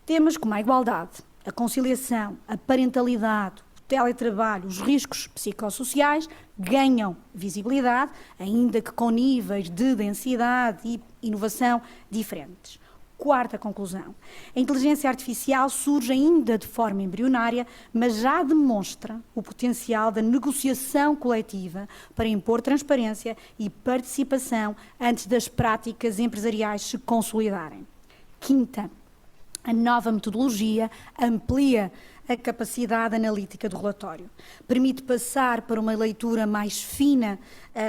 Temas como a igualdade, a conciliação, a parentalidade, o teletrabalho, os riscos psicossociais ganham visibilidade, ainda que com níveis de densidade e inovação diferentes. Quarta conclusão. A inteligência artificial surge ainda de forma embrionária, mas já demonstra o potencial da negociação coletiva para impor transparência e participação antes das práticas empresariais se consolidarem. Quinta, a nova metodologia amplia a capacidade analítica do relatório. Permite passar para uma leitura mais fina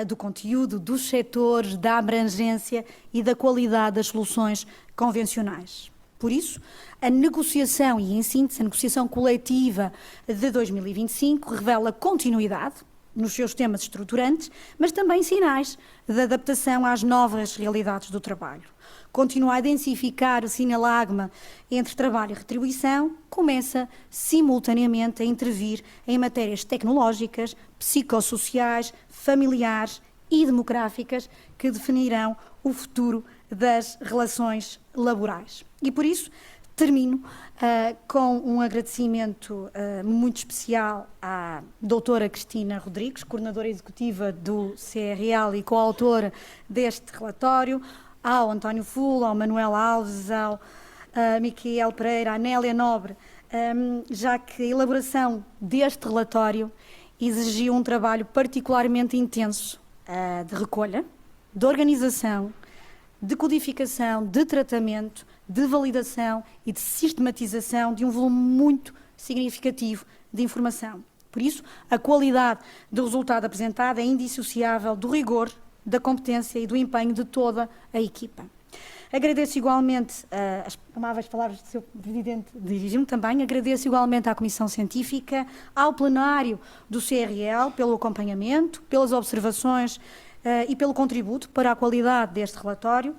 do conteúdo, dos setores, da abrangência e da qualidade das soluções convencionais. Por isso, a negociação, e em síntese, a negociação coletiva de 2025 revela continuidade nos seus temas estruturantes, mas também sinais de adaptação às novas realidades do trabalho. Continua a densificar o sinalagma entre trabalho e retribuição, começa simultaneamente a intervir em matérias tecnológicas, psicossociais, familiares e demográficas que definirão o futuro das relações laborais. E por isso termino com um agradecimento muito especial à doutora Cristina Rodrigues, coordenadora executiva do CRL e coautora deste relatório, ao António Fulo, ao Manuel Alves, ao Miquel Pereira, à Nélia Nobre, já que a elaboração deste relatório exigiu um trabalho particularmente intenso de recolha, de organização, de codificação, de tratamento, de validação e de sistematização de um volume muito significativo de informação. Por isso, a qualidade do resultado apresentado é indissociável do rigor, da competência e do empenho de toda a equipa. Agradeço igualmente as amáveis palavras do Sr. Presidente, dirijo-me também, agradeço igualmente à Comissão Científica, ao plenário do CRL pelo acompanhamento, pelas observações e pelo contributo para a qualidade deste relatório.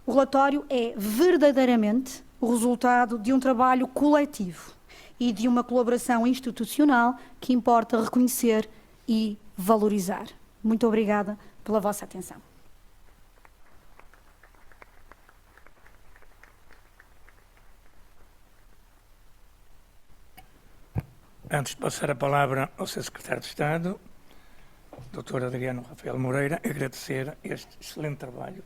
O relatório é verdadeiramente o resultado de um trabalho coletivo e de uma colaboração institucional que importa reconhecer e valorizar. Muito obrigada pela vossa atenção. Antes de passar a palavra ao Sr. Secretário de Estado, Dr. Adriano Rafael Moreira, agradecer este excelente trabalho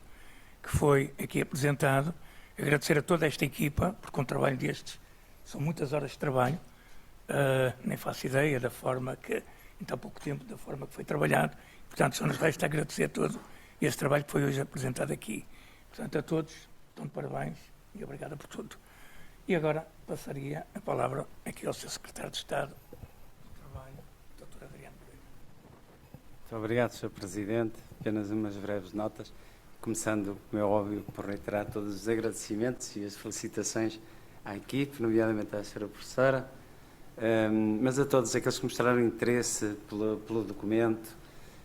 que foi aqui apresentado, agradecer a toda esta equipa, porque um trabalho destes são muitas horas de trabalho, nem faço ideia da forma que, em tão pouco tempo, da forma que foi trabalhado. Portanto, só nos resta agradecer todo esse trabalho que foi hoje apresentado aqui. Portanto, a todos, estão de parabéns e obrigado por tudo. E agora passaria a palavra aqui ao Sr. Secretário de Estado do Trabalho, Dr. Adriano Moreira. Muito obrigado, Sr. Presidente. Apenas umas breves notas, começando, como é óbvio, por reiterar todos os agradecimentos e as felicitações à equipe, nomeadamente à Sra. Professora, mas a todos aqueles que mostraram interesse pelo documento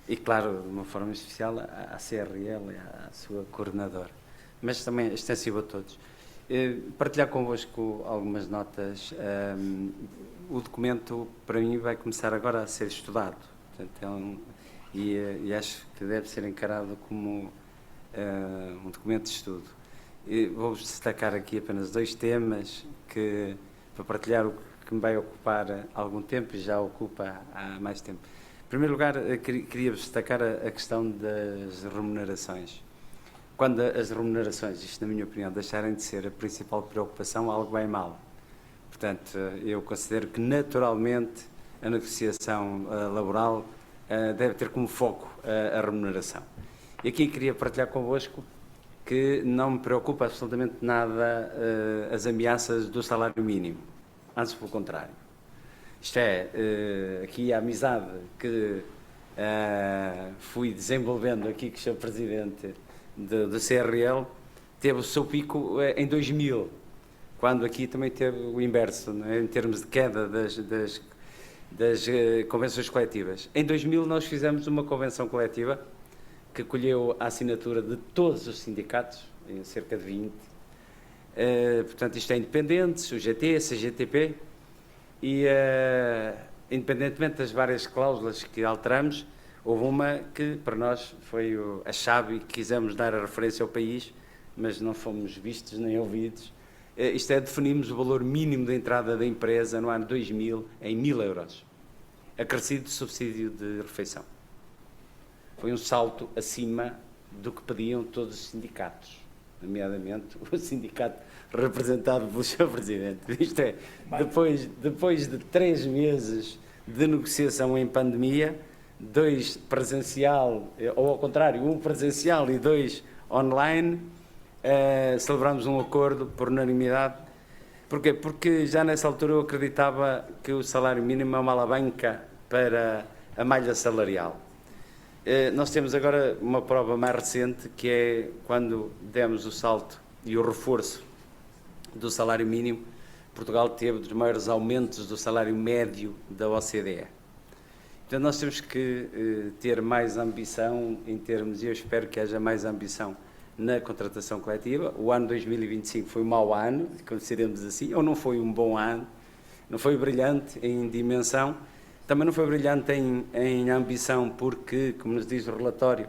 e, claro, de uma forma especial, à CRL e à sua coordenadora. mas também extensivo a todos. Partilhar convosco algumas notas. O documento, para mim, vai começar agora a ser estudado. Portanto, e acho que deve ser encarado como um documento de estudo. Vou-vos destacar aqui apenas 2 temas para partilhar o que me vai ocupar algum tempo e já ocupa há mais tempo. Em primeiro lugar, queria destacar a questão das remunerações. Quando as remunerações, isto na minha opinião, deixarem de ser a principal preocupação, algo vai mal. Portanto, eu considero que naturalmente a negociação laboral deve ter como foco a remuneração. E aqui queria partilhar convosco que não me preocupa absolutamente nada as ameaças do salário mínimo. Antes, pelo contrário. Isto é, aqui a amizade que fui desenvolvendo aqui com o Sr. Presidente do CRL teve o seu pico em 2000, quando aqui também teve o inverso, não é? Em termos de queda das convenções coletivas. Em 2000 nós fizemos uma convenção coletiva que colheu a assinatura de todos os sindicatos, em cerca de 20. Portanto, isto é independentes, o GT, a CGTP, e independentemente das várias cláusulas que alteramos, houve uma que para nós foi a chave e que quisemos dar a referência ao país, mas não fomos vistos nem ouvidos. Isto é, definimos o valor mínimo de entrada da empresa no ano 2000 em 1.000 euros, acrescido de subsídio de refeição. Foi um salto acima do que pediam todos os sindicatos, nomeadamente o sindicato representado pelo Sr. Presidente. Isto é, depois de 3 meses de negociação em pandemia, 2 presencial, ou ao contrário, 1 presencial e 2 online, celebramos um acordo por unanimidade. Porquê? Porque já nessa altura eu acreditava que o salário mínimo é uma alavanca para a malha salarial. Nós temos agora uma prova mais recente, que é quando demos o salto e o reforço do salário mínimo. Portugal teve dos maiores aumentos do salário médio da OCDE. Portanto, nós temos que ter mais ambição em termos, e eu espero que haja mais ambição na contratação coletiva. O ano 2025 foi um mau ano, consideremos assim, ou não foi um bom ano, não foi brilhante em dimensão, também não foi brilhante em ambição, porque, como nos diz o relatório,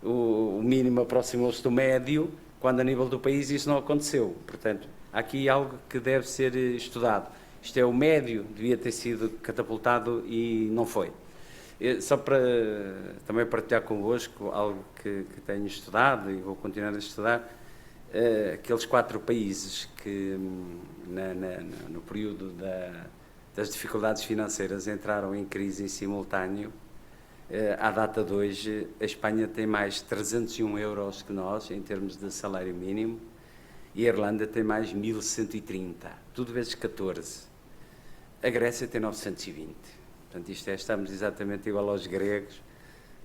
o mínimo aproximou-se do médio, quando a nível do país isso não aconteceu. Portanto, há aqui algo que deve ser estudado. Isto é, o médio devia ter sido catapultado e não foi. Só para também partilhar convosco algo que tenho estudado e vou continuar a estudar, aqueles 4 países que no período das dificuldades financeiras entraram em crise em simultâneo, à data de hoje a Espanha tem mais 301 euros que nós em termos de salário mínimo e a Irlanda tem mais 1.130, tudo vezes 14. A Grécia tem 920. Portanto, isto estamos exatamente igual aos gregos,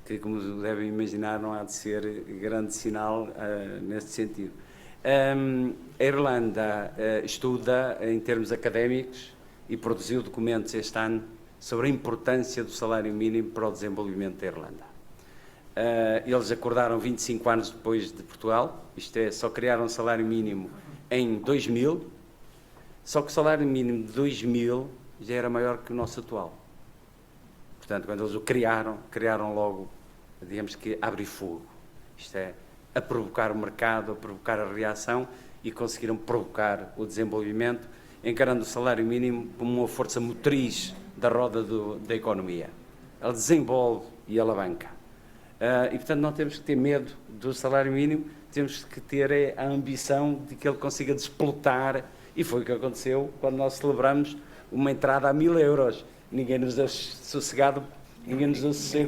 que, como devem imaginar, não há de ser grande sinal neste sentido. A Irlanda estuda em termos académicos e produziu documentos este ano sobre a importância do salário mínimo para o desenvolvimento da Irlanda. Eles acordaram 25 anos depois de Portugal, isto é, só criaram o salário mínimo em 2000, só que o salário mínimo de 2000 já era maior que o nosso atual. Portanto, quando eles o criaram logo, digamos que a abrir fogo. Isto é, a provocar o mercado, a provocar a reação e conseguiram provocar o desenvolvimento, encarando o salário mínimo como uma força motriz da roda da economia. Ele desenvolve e alavanca. E, portanto, não temos que ter medo do salário mínimo, temos que ter a ambição de que ele consiga desplotar, e foi o que aconteceu quando nós celebramos uma entrada a 1.000 euros. Ninguém nos deu sossego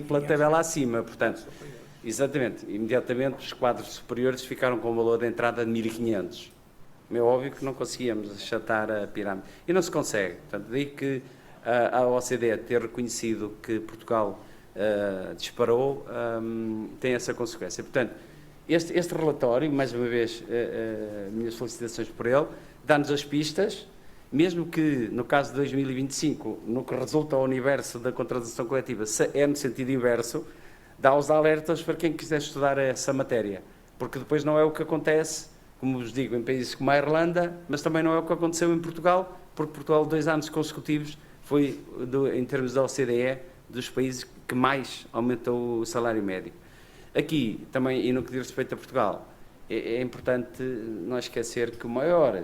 pela tabela acima, portanto, exatamente, imediatamente os quadros superiores ficaram com o valor de entrada de 1.500. É óbvio que não conseguíamos achatar a pirâmide. E não se consegue. Portanto, daí que a OCDE ter reconhecido que Portugal disparou, tem essa consequência. Portanto, este relatório, mais uma vez, minhas felicitações por ele, dá-nos as pistas, mesmo que, no caso de 2025, no que resulta ao universo da contratação coletiva, é no sentido inverso, dá os alertas para quem quiser estudar essa matéria. Porque depois não é o que acontece como vos digo, em países como a Irlanda, mas também não é o que aconteceu em Portugal, porque Portugal, 2 anos consecutivos, foi, em termos da OCDE, dos países que mais aumentou o salário médio. Aqui, também, e no que diz respeito a Portugal, é importante não esquecer que o maior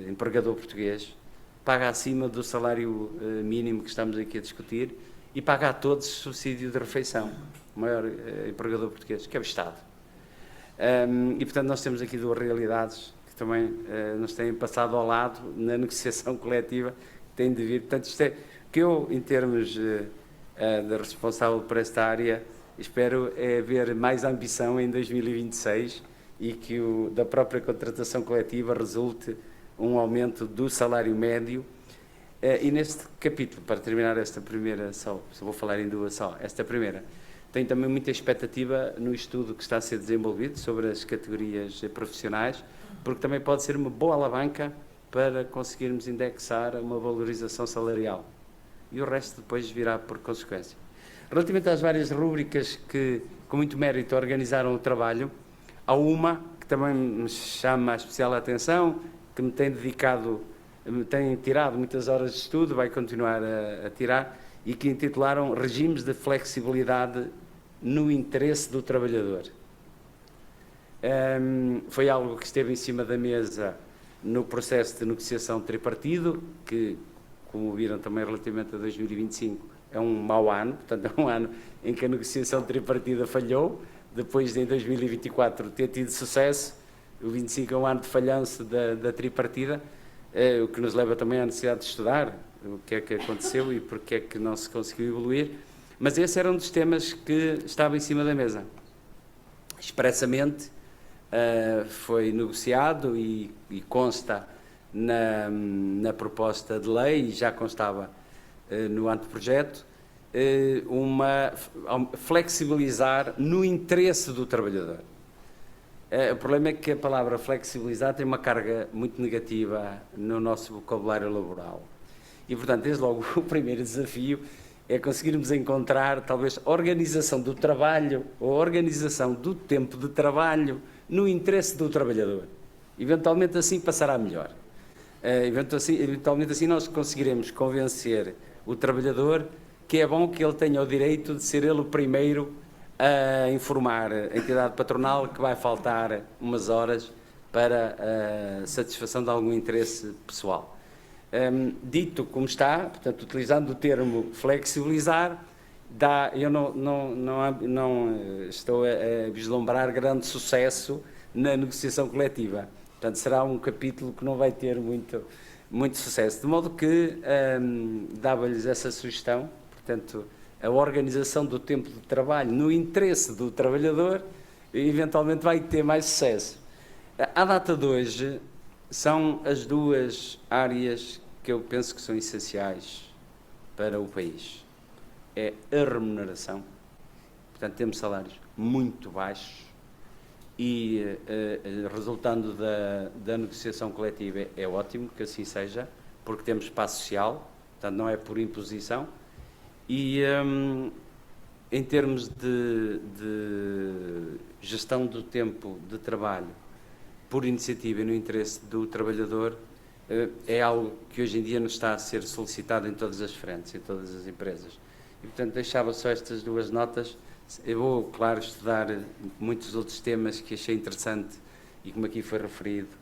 empregador português paga acima do salário mínimo que estamos aqui a discutir e paga a todos subsídio de refeição. O maior empregador português, que é o Estado. E, portanto, nós temos aqui 2 realidades que também nos têm passado ao lado na negociação coletiva, que têm de vir. Portanto, isto é que eu, em termos de responsável por esta área, espero ver mais ambição em 2026 e que da própria contratação coletiva resulte um aumento do salário médio. E neste capítulo, para terminar esta primeira só vou falar em 2 só, esta primeira, tenho também muita expectativa no estudo que está a ser desenvolvido sobre as categorias profissionais, porque também pode ser uma boa alavanca para conseguirmos indexar uma valorização salarial. E o resto depois virá por consequência. Relativamente às várias rúbricas que, com muito mérito, organizaram o trabalho, há uma que também me chama a especial atenção, que me tem tirado muitas horas de estudo, vai continuar a tirar, e que intitularam Regimes de Flexibilidade no Interesse do Trabalhador. Foi algo que esteve em cima da mesa no processo de negociação tripartido, que, como viram também relativamente a 2025, é um mau ano, portanto é um ano em que a negociação tripartida falhou, depois de em 2024 ter tido sucesso. O 25 é um ano de falhanço da tripartida, o que nos leva também à necessidade de estudar o que é que aconteceu e porque é que não se conseguiu evoluir. Mas esse era um dos temas que estava em cima da mesa. Expressamente foi negociado e consta na proposta de lei, e já constava no anteprojeto, flexibilizar no interesse do trabalhador. O problema é que a palavra flexibilizar tem uma carga muito negativa no nosso vocabulário laboral. E, portanto, desde logo, o primeiro desafio é conseguirmos encontrar, talvez, a organização do trabalho ou a organização do tempo de trabalho no interesse do trabalhador. Eventualmente, assim passará melhor. Eventualmente, assim nós conseguiremos convencer o trabalhador que é bom que ele tenha o direito de ser ele o primeiro a informar a entidade patronal que vai faltar umas horas para a satisfação de algum interesse pessoal. Dito como está, portanto, utilizando o termo flexibilizar, eu não estou a vislumbrar grande sucesso na negociação coletiva. Portanto, será um capítulo que não vai ter muito sucesso. De modo que dava-lhes essa sugestão, portanto, a organização do tempo de trabalho no interesse do trabalhador, eventualmente vai ter mais sucesso. À data de hoje, são as 2 áreas que eu penso que são essenciais para o país. É a remuneração, portanto, temos salários muito baixos e, resultando da negociação coletiva, é ótimo que assim seja, porque temos espaço social, portanto, não é por imposição. E, em termos de gestão do tempo de trabalho por iniciativa e no interesse do trabalhador, é algo que hoje em dia nos está a ser solicitado em todas as frentes, em todas as empresas. E, portanto, deixava só estas 2 notas. Eu vou, claro, estudar muitos outros temas que achei interessante e como aqui foi referido,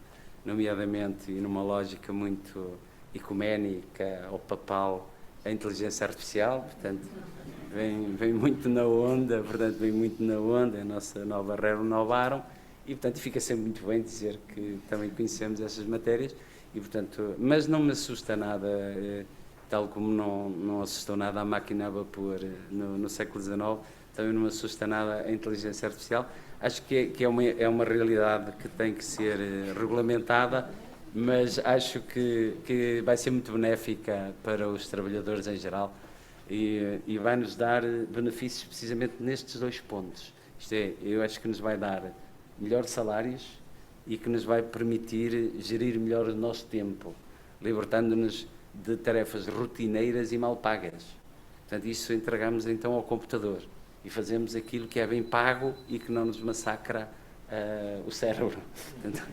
nomeadamente e numa lógica muito ecuménica ou papal, a inteligência artificial, portanto, vem muito na onda, a nossa nova renovaram, e, portanto, fica sempre muito bem dizer que também conhecemos essas matérias, e, portanto, mas não me assusta nada, tal como não assustou nada a máquina a vapor no século XIX, também não me assusta nada a inteligência artificial. Acho que é uma realidade que tem que ser regulamentada, mas acho que vai ser muito benéfica para os trabalhadores em geral e vai-nos dar benefícios precisamente nestes 2 pontos. Isto é, eu acho que nos vai dar melhores salários e que nos vai permitir gerir melhor o nosso tempo, libertando-nos de tarefas rotineiras e mal pagas. Portanto, isso entregamos então ao computador e fazemos aquilo que é bem pago e que não nos massacra o cérebro. Portanto,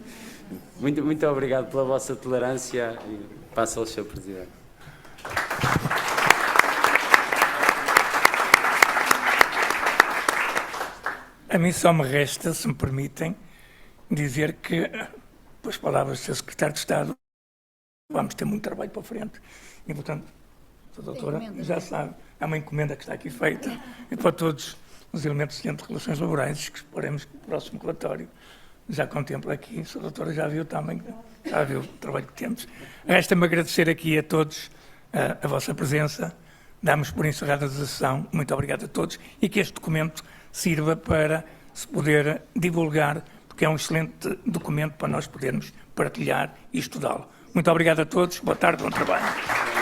muito obrigado pela vossa tolerância e passo ao Sr. Presidente. A mim só me resta, se me permitem, dizer que, pelas palavras do Sr. Secretário de Estado, vamos ter muito trabalho para frente. E, portanto, a doutora já sabe, há uma encomenda que está aqui feita e para todos os elementos de relações laborais, que esperemos que o próximo relatório já contempla aqui. A doutora já viu também, já viu o trabalho que temos. Resta-me agradecer aqui a todos a vossa presença. Damos por encerrada a sessão. Muito obrigado a todos e que este documento sirva para se poder divulgar, porque é um excelente documento para nós podermos partilhar e estudá-lo. Muito obrigado a todos. Boa tarde, bom trabalho.